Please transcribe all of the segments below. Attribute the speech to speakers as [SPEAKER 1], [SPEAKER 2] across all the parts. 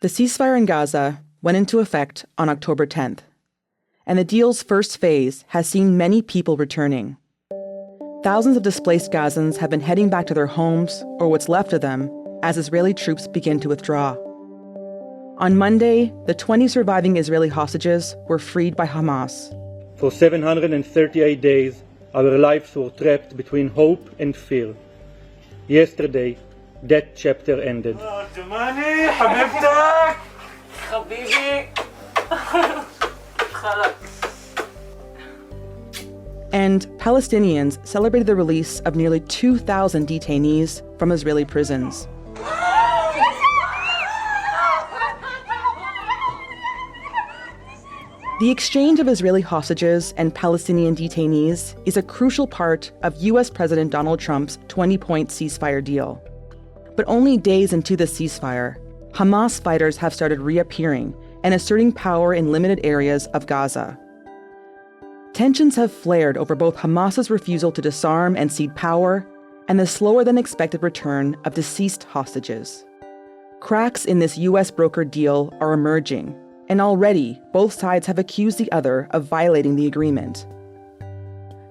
[SPEAKER 1] The ceasefire in Gaza went into effect on October 10th, and the deal's first phase has seen many people returning. Thousands of displaced Gazans have been heading back to their homes, or what's left of them, as Israeli troops begin to withdraw. On Monday, the 20 surviving Israeli hostages were freed by Hamas.
[SPEAKER 2] For 738 days, our lives were trapped between hope and fear. Yesterday, that chapter ended.
[SPEAKER 1] And Palestinians celebrated the release of nearly 2,000 detainees from Israeli prisons. The exchange of Israeli hostages and Palestinian detainees is a crucial part of U.S. President Donald Trump's 20-point ceasefire deal. But only days into the ceasefire, Hamas fighters have started reappearing and asserting power in limited areas of Gaza. Tensions have flared over both Hamas's refusal to disarm and cede power and the slower-than-expected return of deceased hostages. Cracks in this U.S.-brokered deal are emerging, and already both sides have accused the other of violating the agreement.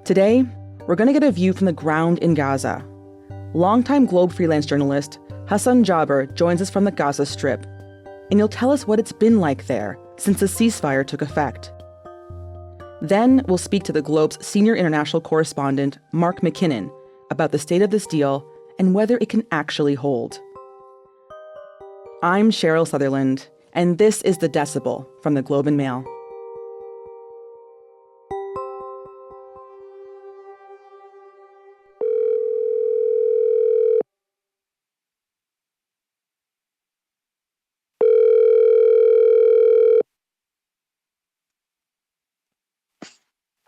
[SPEAKER 1] Today, we're going to get a view from the ground in Gaza. Longtime Globe freelance journalist Hasan Jaber joins us from the Gaza Strip, and he'll tell us what it's been like there since the ceasefire took effect. Then we'll speak to the Globe's senior international correspondent, Mark MacKinnon, about the state of this deal and whether it can actually hold. I'm Cheryl Sutherland, and this is The Decibel from the Globe and Mail.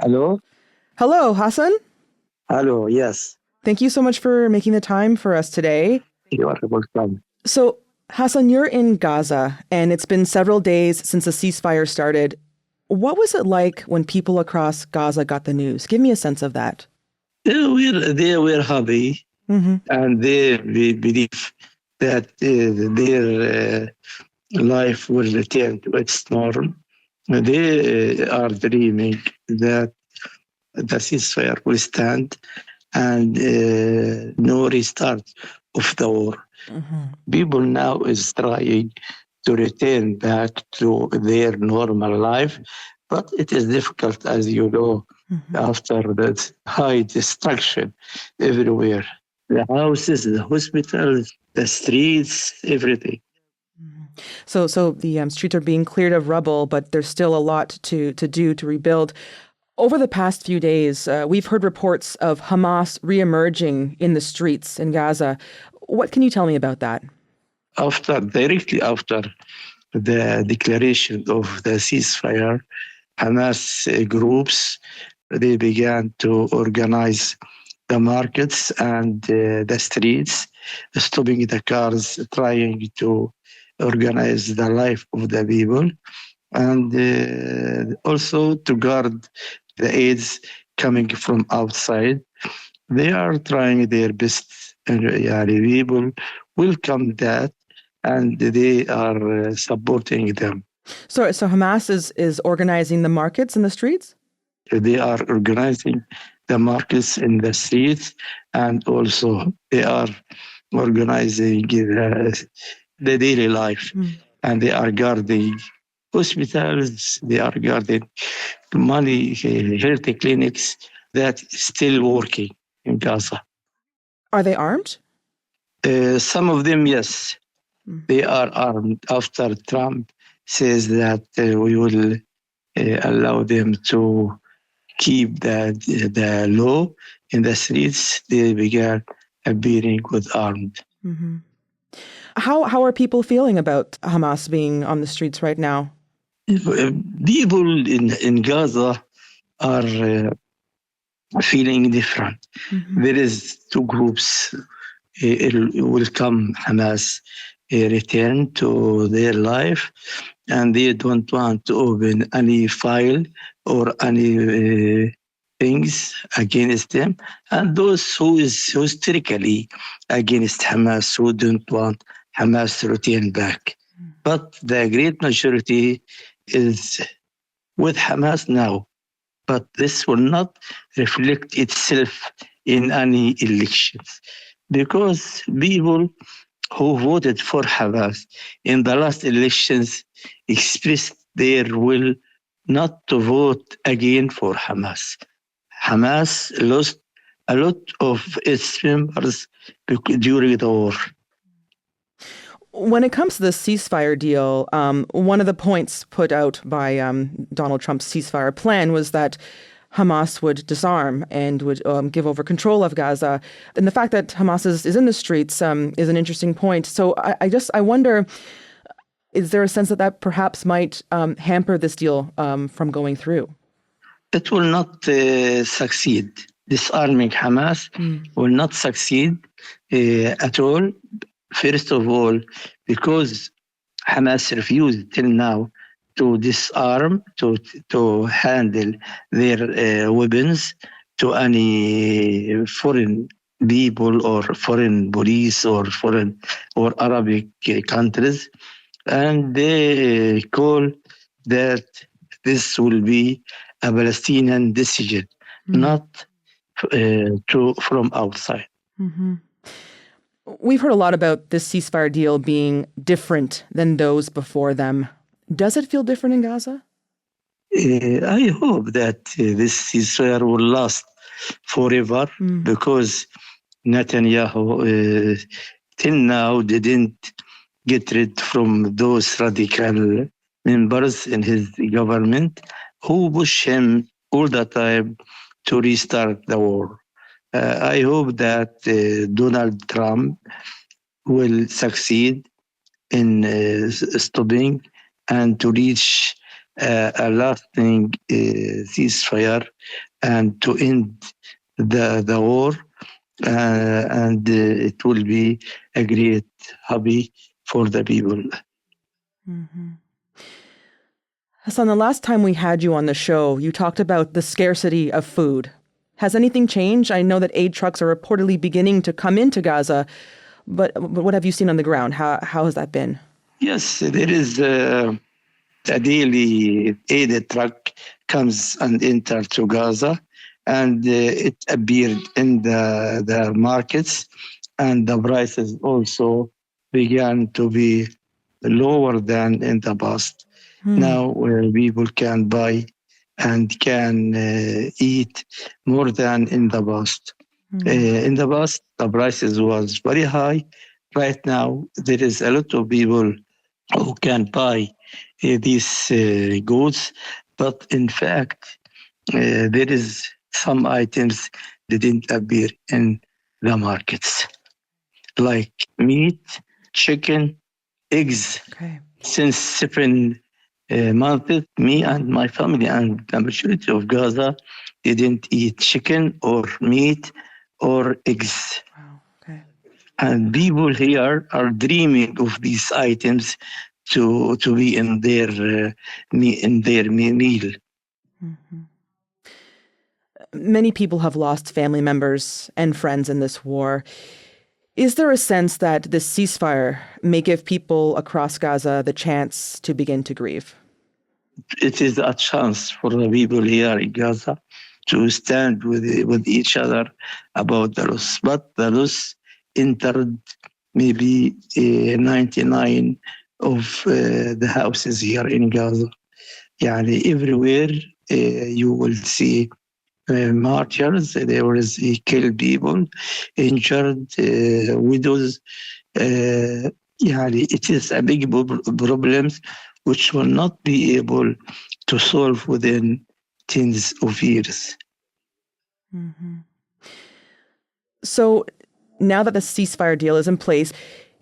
[SPEAKER 3] Hello?
[SPEAKER 1] Hello, Hasan.
[SPEAKER 3] Hello, yes.
[SPEAKER 1] Thank you so much for making the time for us today.
[SPEAKER 3] You are welcome.
[SPEAKER 1] So, Hasan, you're in Gaza, and it's been several days since the ceasefire started. What was it like when people across Gaza got the news? Give me a sense of that.
[SPEAKER 3] They were happy, and they believe that their life will return to its norm. They are dreaming that the ceasefire will stand and no restart of the war. People now is trying to return back to their normal life, but it is difficult, as you know, after that high destruction everywhere. The houses, the hospitals, the streets, everything.
[SPEAKER 1] So the streets are being cleared of rubble, but there's still a lot to do to rebuild. Over the past few days, we've heard reports of Hamas reemerging in the streets in Gaza. What can you tell me about that?
[SPEAKER 3] Directly after the declaration of the ceasefire, Hamas groups, they began to organize the markets and the streets, stopping the cars, trying to organize the life of the people, and also to guard the aids coming from outside. They are trying their best, and people welcome that, and they are supporting them.
[SPEAKER 1] So Hamas is organizing the markets in the streets?
[SPEAKER 3] They are organizing the markets in the streets, and also they are organizing the daily life, and they are guarding hospitals, they are guarding money, health clinics that still working in Gaza.
[SPEAKER 1] Are they armed?
[SPEAKER 3] Some of them, yes. They are armed after Trump says that we will allow them to keep the law in the streets. They began appearing with armed.
[SPEAKER 1] How are people feeling about Hamas being on the streets right now?
[SPEAKER 3] People in Gaza are feeling different. There is two groups. It will come Hamas return to their life, and they don't want to open any file or any things against them. And those who is hysterically against Hamas, who don't want Hamas to return back. but the great majority is with Hamas now. But this will not reflect itself in any elections because people who voted for Hamas in the last elections expressed their will not to vote again for Hamas. Hamas lost a lot of its members during the war.
[SPEAKER 1] When it comes to the ceasefire deal, one of the points put out by Donald Trump's ceasefire plan was that Hamas would disarm and would give over control of Gaza. And the fact that Hamas is in the streets is an interesting point. So I wonder, is there a sense that perhaps might hamper this deal from going through?
[SPEAKER 3] It will not succeed. Disarming Hamas will not succeed at all. First of all, because Hamas refused till now to disarm, to handle their weapons to any foreign people or foreign police or foreign or Arabic countries, and they call that this will be a Palestinian decision, not from outside.
[SPEAKER 1] Mm-hmm. We've heard a lot about this ceasefire deal being different than those before them. Does it feel different in Gaza?
[SPEAKER 3] I hope that this ceasefire will last forever because Netanyahu till now didn't get rid from those radical members in his government who push him all the time to restart the war. I hope that Donald Trump will succeed in stopping and to reach a lasting ceasefire and to end the war. And it will be a great hobby for the people.
[SPEAKER 1] Mm-hmm. Hasan, the last time we had you on the show, you talked about the scarcity of food. Has anything changed? I know that aid trucks are reportedly beginning to come into Gaza, but what have you seen on the ground? How has that been?
[SPEAKER 3] Yes, there is a daily aid truck comes and enters to Gaza, and it appeared in the markets, and the prices also began to be lower than in the past. Now, where people can buy and can eat more than in the past. In the past, the prices was very high. Right now, there is a lot of people who can buy these goods, but in fact, there is some items that didn't appear in the markets, like meat, chicken, eggs.
[SPEAKER 1] Okay.
[SPEAKER 3] Since 7 months, me and my family and the majority of Gaza didn't eat chicken or meat or eggs.
[SPEAKER 1] Wow. Okay.
[SPEAKER 3] And people here are dreaming of these items to be in their meal.
[SPEAKER 1] Mm-hmm. Many people have lost family members and friends in this war. Is there a sense that this ceasefire may give people across Gaza the chance to begin to grieve?
[SPEAKER 3] It is a chance for the people here in Gaza to stand with each other about the loss. But the loss entered maybe 99 of the houses here in Gaza. Everywhere you will see martyrs. There is killed people, injured, widows. It is a big problem which will not be able to solve within tens of years.
[SPEAKER 1] Mm-hmm. So now that the ceasefire deal is in place,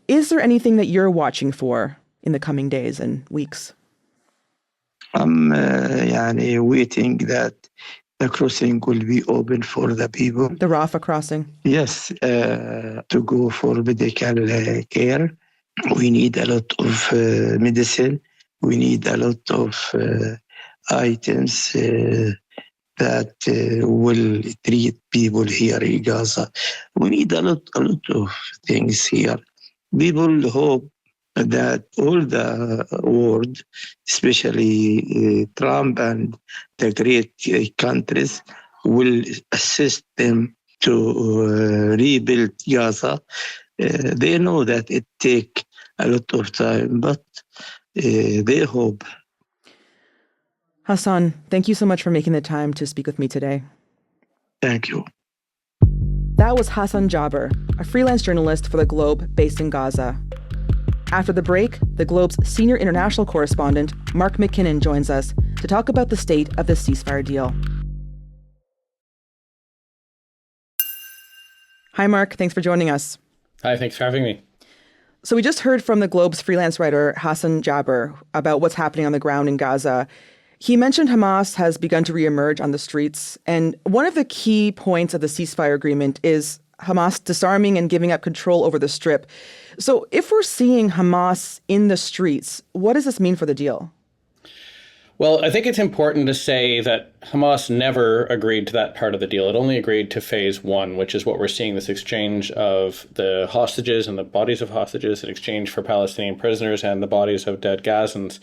[SPEAKER 1] is there anything that you're watching for in the coming days and weeks?
[SPEAKER 3] I'm waiting that the crossing will be open for the people.
[SPEAKER 1] The Rafah crossing?
[SPEAKER 3] Yes, to go for medical care. We need a lot of medicine. We need a lot of items that will treat people here in Gaza. We need a lot of things here. People hope that all the world, especially Trump and the great countries, will assist them to rebuild Gaza. They know that it takes a lot of time, but they hope.
[SPEAKER 1] Hasan, thank you so much for making the time to speak with me today.
[SPEAKER 3] Thank you.
[SPEAKER 1] That was Hasan Jaber, a freelance journalist for The Globe based in Gaza. After the break, The Globe's senior international correspondent, Mark MacKinnon, joins us to talk about the state of the ceasefire deal. Hi, Mark. Thanks for joining us.
[SPEAKER 4] Hi, thanks for having me.
[SPEAKER 1] So we just heard from The Globe's freelance writer, Hasan Jaber, about what's happening on the ground in Gaza. He mentioned Hamas has begun to reemerge on the streets. And one of the key points of the ceasefire agreement is Hamas disarming and giving up control over the Strip. So if we're seeing Hamas in the streets, what does this mean for the deal?
[SPEAKER 4] Well, I think it's important to say that Hamas never agreed to that part of the deal. It only agreed to phase one, which is what we're seeing, this exchange of the hostages and the bodies of hostages in exchange for Palestinian prisoners and the bodies of dead Gazans.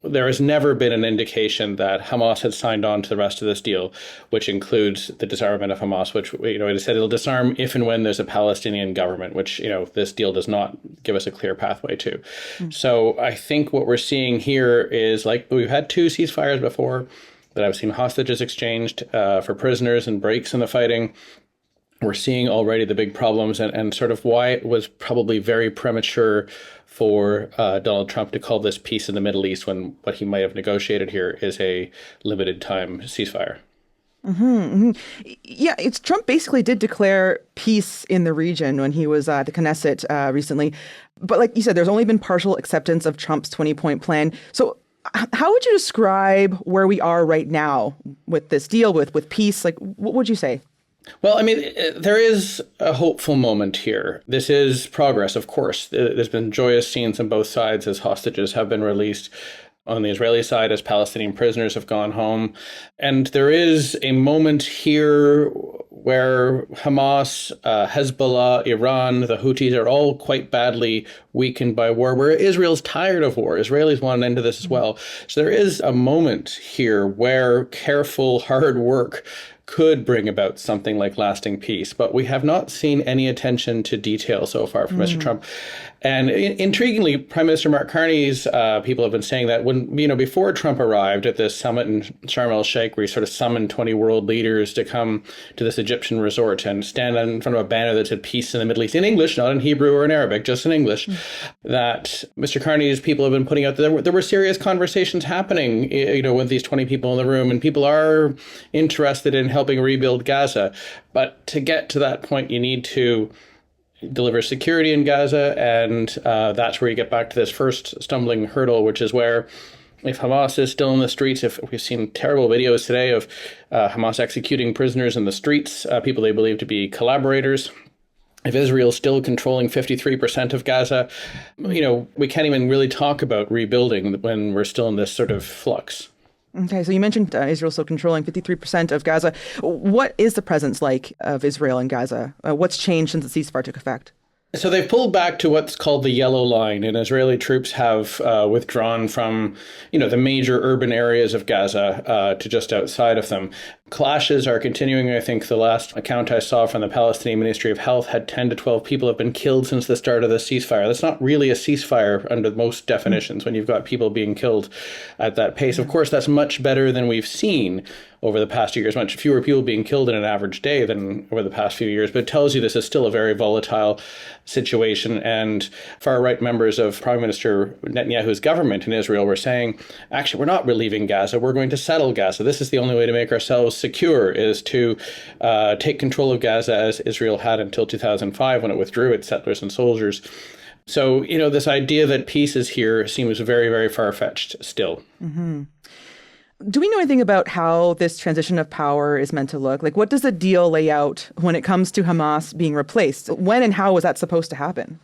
[SPEAKER 4] There has never been an indication that Hamas had signed on to the rest of this deal, which includes the disarmament of Hamas, which, it said it'll disarm if and when there's a Palestinian government, which, this deal does not give us a clear pathway to. So I think what we're seeing here is, like, we've had two ceasefires before, that I've seen hostages exchanged for prisoners and breaks in the fighting. We're seeing already the big problems and sort of why it was probably very premature for Donald Trump to call this peace in the Middle East when what he might have negotiated here is a limited time ceasefire.
[SPEAKER 1] Yeah, Trump basically did declare peace in the region when he was at the Knesset recently. But like you said, there's only been partial acceptance of Trump's 20-point plan. So how would you describe where we are right now with this deal, with peace? Like, what would you say?
[SPEAKER 4] Well, I mean, there is a hopeful moment here. This is progress, of course. There's been joyous scenes on both sides as hostages have been released. On the Israeli side, as Palestinian prisoners have gone home. And there is a moment here where Hamas, Hezbollah, Iran, the Houthis are all quite badly weakened by war, where Israel's tired of war. Israelis want an end to this as well. So there is a moment here where careful, hard work could bring about something like lasting peace. But we have not seen any attention to detail so far from Mr. Trump. And intriguingly, Prime Minister Mark Carney's people have been saying that when, before Trump arrived at this summit in Sharm el-Sheikh, where he sort of summoned 20 world leaders to come to this Egyptian resort and stand in front of a banner that said peace in the Middle East, in English, not in Hebrew or in Arabic, just in English, that Mr. Carney's people have been putting out there were serious conversations happening, with these 20 people in the room, and people are interested in helping rebuild Gaza. But to get to that point, you need to deliver security in Gaza, and that's where you get back to this first stumbling hurdle, which is where if Hamas is still in the streets, if we've seen terrible videos today of Hamas executing prisoners in the streets, people they believe to be collaborators, if Israel's still controlling 53% of Gaza, we can't even really talk about rebuilding when we're still in this sort of flux.
[SPEAKER 1] Okay, so you mentioned Israel still controlling 53% of Gaza. What is the presence like of Israel in Gaza? What's changed since the ceasefire took effect?
[SPEAKER 4] So they've pulled back to what's called the yellow line, and Israeli troops have withdrawn from, the major urban areas of Gaza to just outside of them. Clashes are continuing. I think the last account I saw from the Palestinian Ministry of Health had 10 to 12 people have been killed since the start of the ceasefire. That's not really a ceasefire under most definitions when you've got people being killed at that pace. Of course, that's much better than we've seen over the past 2 years, much fewer people being killed in an average day than over the past few years, but it tells you this is still a very volatile situation. And far-right members of Prime Minister Netanyahu's government in Israel were saying, actually, we're not relieving Gaza, we're going to settle Gaza. This is the only way to make ourselves secure, is to take control of Gaza as Israel had until 2005 when it withdrew its settlers and soldiers. So, this idea that peace is here seems very, very far-fetched still.
[SPEAKER 1] Mm-hmm. Do we know anything about how this transition of power is meant to look? Like, what does the deal lay out when it comes to Hamas being replaced? When and how was that supposed to happen?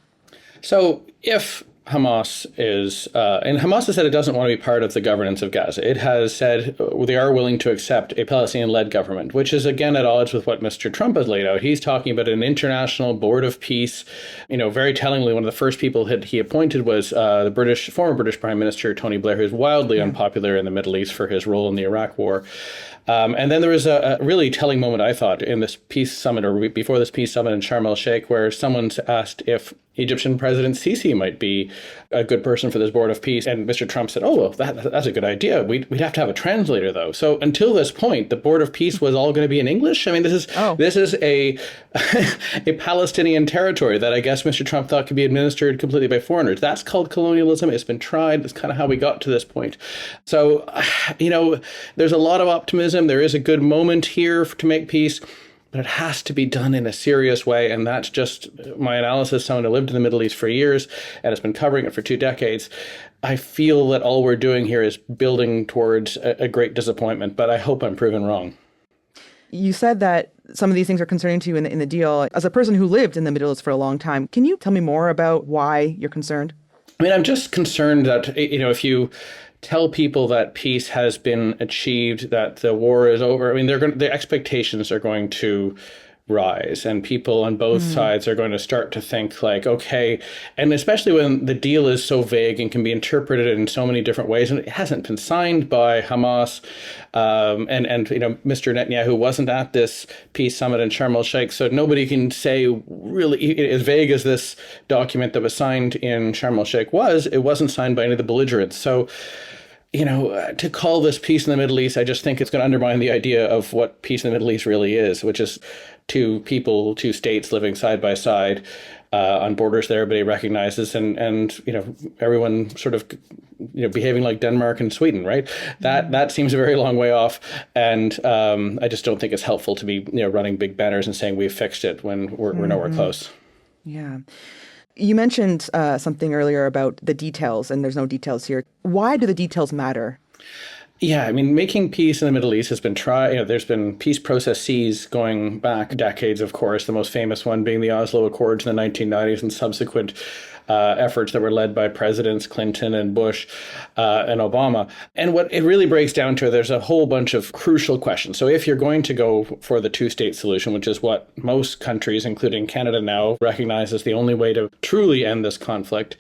[SPEAKER 4] So if Hamas is, and Hamas has said it doesn't want to be part of the governance of Gaza. It has said they are willing to accept a Palestinian-led government, which is again at odds with what Mr. Trump has laid out. He's talking about an international board of peace. Very tellingly, one of the first people he appointed was the former British Prime Minister Tony Blair, who's wildly unpopular in the Middle East for his role in the Iraq War. And then there was a really telling moment, I thought, in this peace summit, or before this peace summit in Sharm el-Sheikh, where someone asked if Egyptian President Sisi might be a good person for this board of peace. And Mr. Trump said, oh, well, that's a good idea. We'd have to have a translator, though. So until this point, the board of peace was all going to be in English. I mean, this is a a Palestinian territory that I guess Mr. Trump thought could be administered completely by foreigners. That's called colonialism. It's been tried. That's kind of how we got to this point. So, there's a lot of optimism. There is a good moment here to make peace. But it has to be done in a serious way. And that's just my analysis. Someone who lived in the Middle East for years and has been covering it for 2 decades. I feel that all we're doing here is building towards a great disappointment, but I hope I'm proven wrong.
[SPEAKER 1] You said that some of these things are concerning to you in the deal. As a person who lived in the Middle East for a long time, can you tell me more about why you're concerned?
[SPEAKER 4] I mean, I'm just concerned that, if you tell people that peace has been achieved, that the war is over, I mean, the expectations are going to rise, and people on both sides are going to start to think like, okay, and especially when the deal is so vague and can be interpreted in so many different ways, and it hasn't been signed by Hamas, and Mr. Netanyahu wasn't at this peace summit in Sharm el-Sheikh, so nobody can say really, as vague as this document that was signed in Sharm el-Sheikh was, it wasn't signed by any of the belligerents. So to call this peace in the Middle East, I just think it's going to undermine the idea of what peace in the Middle East really is, which is 2 people, 2 states living side by side on borders that everybody recognizes, and everyone sort of behaving like Denmark and Sweden, right? That seems a very long way off, and I just don't think it's helpful to be running big banners and saying we've fixed it when we're nowhere close.
[SPEAKER 1] Yeah. You mentioned something earlier about the details, and there's no details here. Why do the details matter?
[SPEAKER 4] Yeah, I mean, making peace in the Middle East has been tried. There's been peace processes going back decades, of course, the most famous one being the Oslo Accords in the 1990s and subsequent efforts that were led by Presidents Clinton and Bush and Obama. And what it really breaks down to, there's a whole bunch of crucial questions. So if you're going to go for the 2-state solution, which is what most countries, including Canada now, recognize as the only way to truly end this conflict,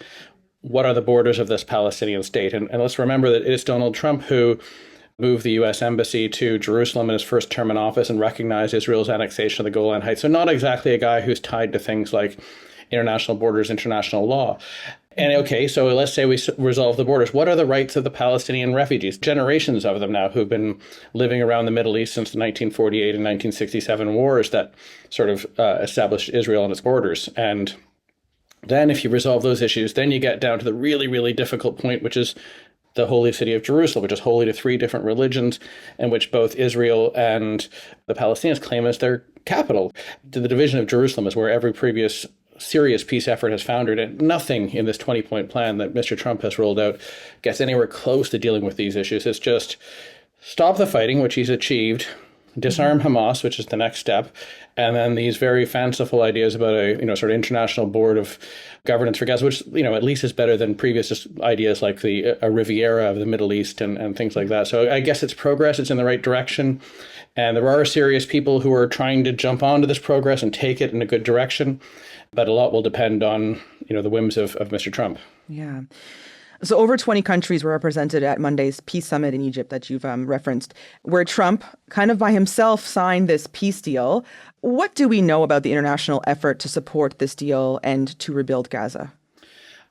[SPEAKER 4] what are the borders of this Palestinian state? And let's remember that it's Donald Trump who moved the U.S. Embassy to Jerusalem in his first term in office and recognized Israel's annexation of the Golan Heights. So not exactly a guy who's tied to things like international borders, international law. And okay, so let's say we resolve the borders. What are the rights of the Palestinian refugees? Generations of them now who've been living around the Middle East since the 1948 and 1967 wars that sort of established Israel and its borders. And then if you resolve those issues, then you get down to the really, really difficult point, which is the holy city of Jerusalem, which is holy to 3 different religions, and which both Israel and the Palestinians claim as their capital. The division of Jerusalem is where every previous serious peace effort has foundered, and nothing in this 20-point plan that Mr. Trump has rolled out gets anywhere close to dealing with these issues. It's just stop the fighting, which he's achieved, disarm Hamas, which is the next step, and then these very fanciful ideas about a sort of international board of governance for Gaza, which at least is better than previous ideas like a Riviera of the Middle East and things like that. So I guess it's progress. It's in the right direction, and there are serious people who are trying to jump onto this progress and take it in a good direction, but a lot will depend on the whims of Mr. Trump.
[SPEAKER 1] Yeah. So over 20 countries were represented at Monday's peace summit in Egypt that you've referenced, where Trump kind of by himself signed this peace deal. What do we know about the international effort to support this deal and to rebuild Gaza?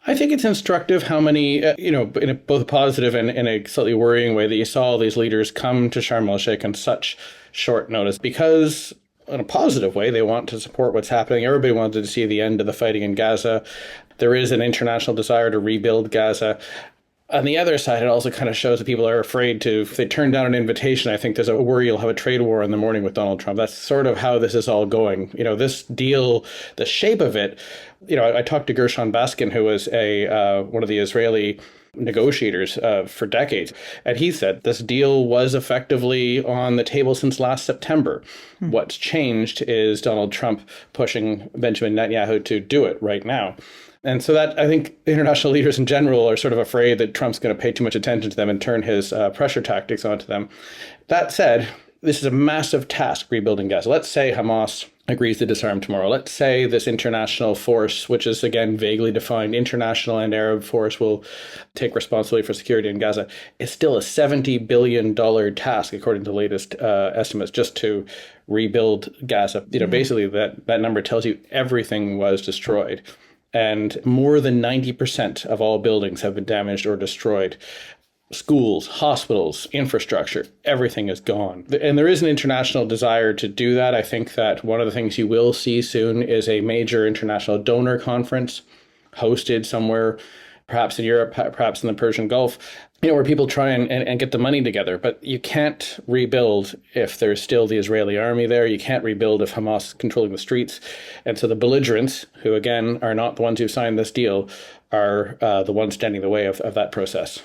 [SPEAKER 4] I think it's instructive how many, in both a positive and in a slightly worrying way, that you saw all these leaders come to Sharm el-Sheikh on such short notice, because in a positive way, they want to support what's happening. Everybody wanted to see the end of the fighting in Gaza. There is an international desire to rebuild Gaza. On the other side, it also kind of shows that people are afraid to, if they turn down an invitation, I think there's a worry you'll have a trade war in the morning with Donald Trump. That's sort of how this is all going. This deal, the shape of it, I talked to Gershon Baskin, who was one of the Israeli negotiators for decades. And he said this deal was effectively on the table since last September. What's changed is Donald Trump pushing Benjamin Netanyahu to do it right now. And so that, I think international leaders in general are sort of afraid that Trump's going to pay too much attention to them and turn his pressure tactics onto them. That said, this is a massive task, rebuilding Gaza. Let's say Hamas agrees to disarm tomorrow. Let's say this international force, which is, again, vaguely defined, international and Arab force, will take responsibility for security in Gaza. It's still a $70 billion task, according to the latest estimates, just to rebuild Gaza. Basically, that number tells you everything was destroyed. And more than 90% of all buildings have been damaged or destroyed. Schools, hospitals, infrastructure, everything is gone. And there is an international desire to do that. I think that one of the things you will see soon is a major international donor conference hosted somewhere, perhaps in Europe, perhaps in the Persian Gulf, where people try and get the money together. But you can't rebuild if there's still the Israeli army there. You can't rebuild if Hamas is controlling the streets. And so the belligerents, who again are not the ones who signed this deal, are the ones standing in the way of that process.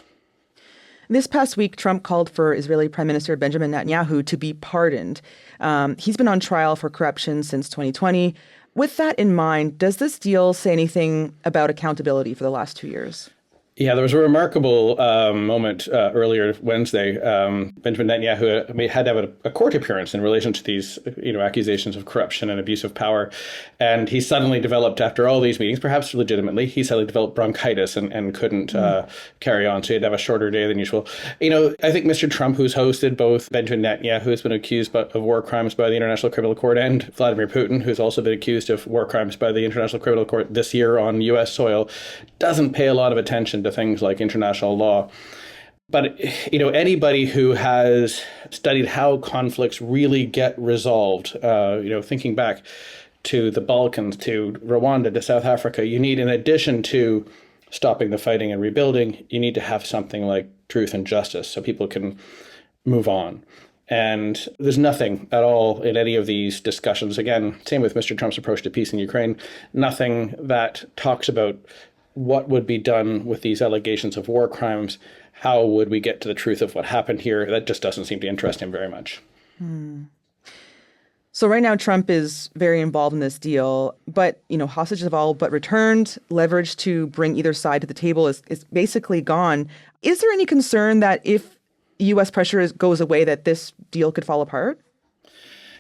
[SPEAKER 1] This past week, Trump called for Israeli Prime Minister Benjamin Netanyahu to be pardoned. He's been on trial for corruption since 2020. With that in mind, does this deal say anything about accountability for the last 2 years?
[SPEAKER 4] Yeah, there was a remarkable moment earlier Wednesday. Benjamin Netanyahu had to have a court appearance in relation to these, accusations of corruption and abuse of power. And he suddenly developed, after all these meetings, perhaps legitimately, he suddenly developed bronchitis and couldn't carry on. So he had to have a shorter day than usual. I think Mr. Trump, who's hosted both Benjamin Netanyahu, who's been accused of war crimes by the International Criminal Court, and Vladimir Putin, who's also been accused of war crimes by the International Criminal Court this year on U.S. soil, doesn't pay a lot of attention to things like international law. But, anybody who has studied how conflicts really get resolved, thinking back to the Balkans, to Rwanda, to South Africa, you need, in addition to stopping the fighting and rebuilding, you need to have something like truth and justice so people can move on. And there's nothing at all in any of these discussions. Again, same with Mr. Trump's approach to peace in Ukraine, nothing that talks about what would be done with these allegations of war crimes. How would we get to the truth of what happened here? That just doesn't seem to interest him very much.
[SPEAKER 1] So right now, Trump is very involved in this deal, but, hostages have all but returned. Leverage to bring either side to the table is basically gone. Is there any concern that if U.S. pressure goes away, that this deal could fall apart?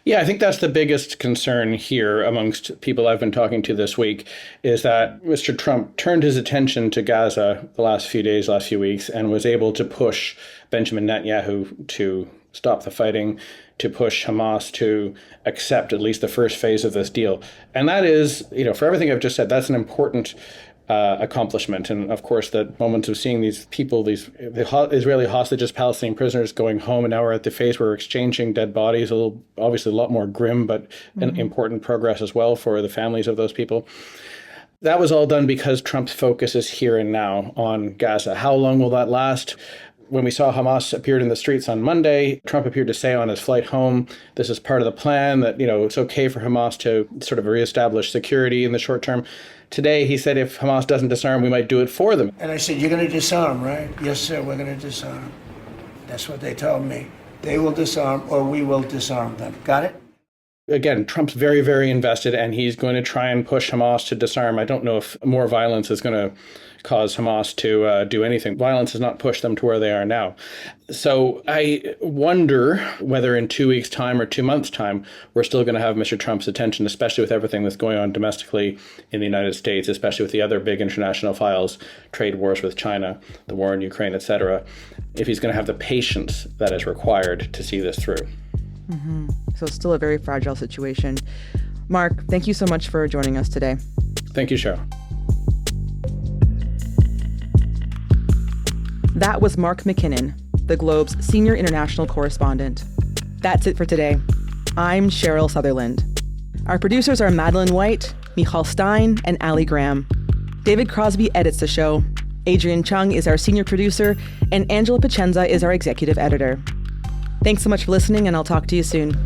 [SPEAKER 4] Yeah, I think that's the biggest concern here amongst people I've been talking to this week, is that Mr. Trump turned his attention to Gaza the last few days, last few weeks, and was able to push Benjamin Netanyahu to stop the fighting, to push Hamas to accept at least the first phase of this deal. And that is, for everything I've just said, that's an important accomplishment. And of course, the moments of seeing these people, the Israeli hostages, Palestinian prisoners going home, and now we're at the phase where we're exchanging dead bodies, obviously a lot more grim, but an important progress as well for the families of those people. That was all done because Trump's focus is here and now on Gaza. How long will that last? When we saw Hamas appeared in the streets on Monday, Trump appeared to say on his flight home, this is part of the plan, that, it's okay for Hamas to sort of reestablish security in the short term. Today, he said if Hamas doesn't disarm, we might do it for them.
[SPEAKER 5] And I said, you're going to disarm, right? Yes, sir, we're going to disarm. That's what they told me. They will disarm or we will disarm them. Got it?
[SPEAKER 4] Again, Trump's very, very invested, and he's going to try and push Hamas to disarm. I don't know if more violence is going to cause Hamas to do anything. Violence has not pushed them to where they are now. So I wonder whether in 2 weeks' time or 2 months' time, we're still going to have Mr. Trump's attention, especially with everything that's going on domestically in the United States, especially with the other big international files, trade wars with China, the war in Ukraine, etc., if he's going to have the patience that is required to see this through.
[SPEAKER 1] So it's still a very fragile situation. Mark, thank you so much for joining us today.
[SPEAKER 4] Thank you, Cheryl.
[SPEAKER 1] That was Mark MacKinnon, the Globe's senior international correspondent. That's it for today. I'm Cheryl Sutherland. Our producers are Madeline White, Michal Stein, and Ali Graham. David Crosby edits the show. Adrian Chung is our senior producer, and Angela Pacenza is our executive editor. Thanks so much for listening, and I'll talk to you soon.